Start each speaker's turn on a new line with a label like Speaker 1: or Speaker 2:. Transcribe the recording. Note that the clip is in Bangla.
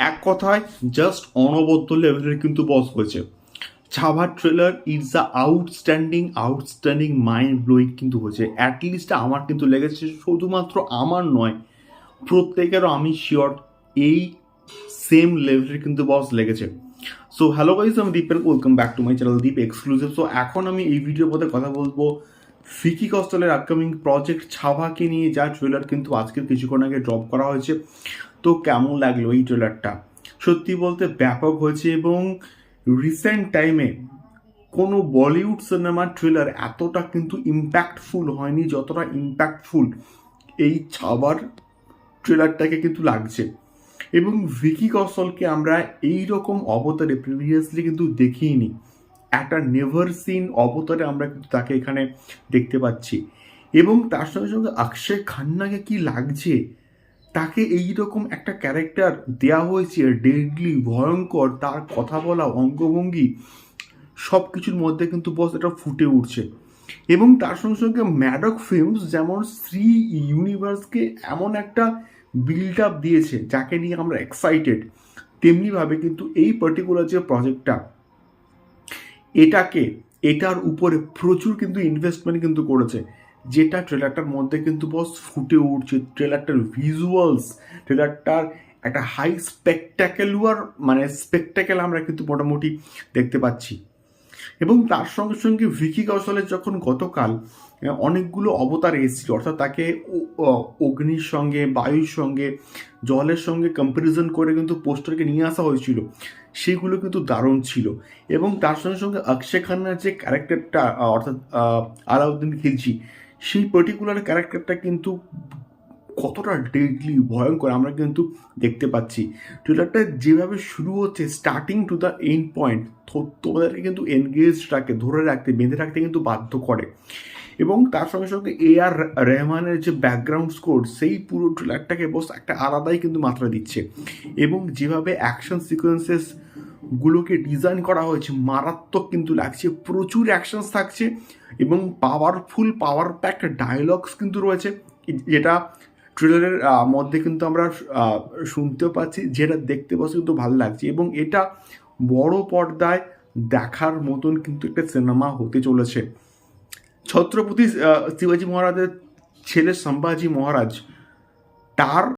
Speaker 1: এক কথায় জাস্ট অনবদ্য লেভেলের কিন্তু বস হয়েছে। ছাভার trailer it's a outstanding mind blowing কিন্তু হয়েছে। অ্যাটলিস্ট আমার কিন্তু লেগেছে, শুধুমাত্র আমার নয়, প্রত্যেকেরও আমি শিওর এই সেম লেভেলের কিন্তু বস লেগেছে। সো হ্যালো গাইস, আমি Deep and welcome back to my channel Deep exclusive. So এখন আমি এই ভিডিওর মধ্যে কথা বলবো ভিকি কৌশলের আপকামিং প্রজেক্ট ছাভাকে নিয়ে, যা ট্রেলার কিন্তু আজকের কিছুক্ষণ আগে ড্রপ করা হয়েছে। তো কেমন লাগলো এই ট্রেলারটা? সত্যি বলতে ব্যাপক হয়েছে, এবং রিসেন্ট টাইমে কোনো বলিউড সিনেমার ট্রেলার এতটা কিন্তু ইম্প্যাক্টফুল হয়নি যতটা ইম্প্যাক্টফুল এই ছাবার ট্রেলারটাকে কিন্তু লাগছে। এবং ভিকি কৌশলকে আমরা এই রকম অবতারে প্রিভিয়াসলি কিন্তু দেখিনি। একটা নেভার সিন অবতারে আমরা কিন্তু তাকে এখানে দেখতে পাচ্ছি। এবং তার সঙ্গে সঙ্গে অক্ষয় খান্নাকে কি লাগছে, তাকে এইরকম একটা ক্যারেক্টার দেয়া হয়েছে, ডেডলি, ভয়ঙ্কর, তার কথা বলা, অঙ্গভঙ্গি, সব কিছুর মধ্যে কিন্তু বস এটা ফুটে উঠছে। এবং তার সঙ্গে সঙ্গে ম্যাডক ফিল্মস যেমন শ্রী ইউনিভার্সকে এমন একটা বিল্ড আপ দিয়েছে যাকে নিয়ে আমরা এক্সাইটেড, তেমনিভাবে কিন্তু এই পার্টিকুলার যে প্রজেক্টটা, এটার উপরে প্রচুর কিন্তু ইনভেস্টমেন্ট কিন্তু করেছে, যেটা ট্রেলারটার মধ্যে কিন্তু বস ফুটে উঠছে। ট্রেলারটার ভিজুয়ালস, ট্রেলারটার একটা হাই স্পেকটাকেল আমরা কিন্তু মোটামুটি দেখতে পাচ্ছি। এবং তার সঙ্গে সঙ্গে ভিকি কৌশলের যখন গতকাল অনেকগুলো অবতার এসেছিল, অর্থাৎ তাকে অগ্নির সঙ্গে, বায়ুর সঙ্গে, জলের সঙ্গে কম্প্যারিজন করে কিন্তু পোস্টারকে নিয়ে আসা হয়েছিল, সেগুলো কিন্তু দারুণ ছিল। এবং তার সঙ্গে সঙ্গে অক্ষয় খান্নার যে ক্যারেক্টারটা, অর্থাৎ আলাউদ্দিন খিলজি, সেই পার্টিকুলার ক্যারেক্টারটা কিন্তু কতটা ডেডলি, ভয়ঙ্কর আমরা কিন্তু দেখতে পাচ্ছি। ট্রেলারটা যেভাবে শুরু হচ্ছে, starting to the end point, তোমাদেরকে কিন্তু এনগেজ রাখে, ধরে রাখতে, বেঁধে রাখতে কিন্তু বাধ্য করে। এবং তার সঙ্গে সঙ্গে আর রহমানের যে ব্যাকগ্রাউন্ড স্কোর, সেই পুরো ট্রেলারটাকে বস একটা আলাদাই কিন্তু মাত্রা দিচ্ছে। এবং যেভাবে অ্যাকশন সিকোয়েন্সেস গুলোকে ডিজাইন করা হয়েছে, মারাত্মক কিন্তু লাগছে। প্রচুর অ্যাকশনস থাকছে এবং পাওয়ার প্যাক ডায়লগস কিন্তু রয়েছে, যেটা ট্রেলারের মধ্যে কিন্তু আমরা শুনতেও পাচ্ছি, যেটা দেখতে বসে কিন্তু ভালো লাগছে। এবং এটা বড় পর্দায় দেখার মতন কিন্তু একটা সিনেমা হতে চলেছে। ছত্রপতি শিবাজি মহারাজের ছেলে সম্ভাজি মহারাজ, তার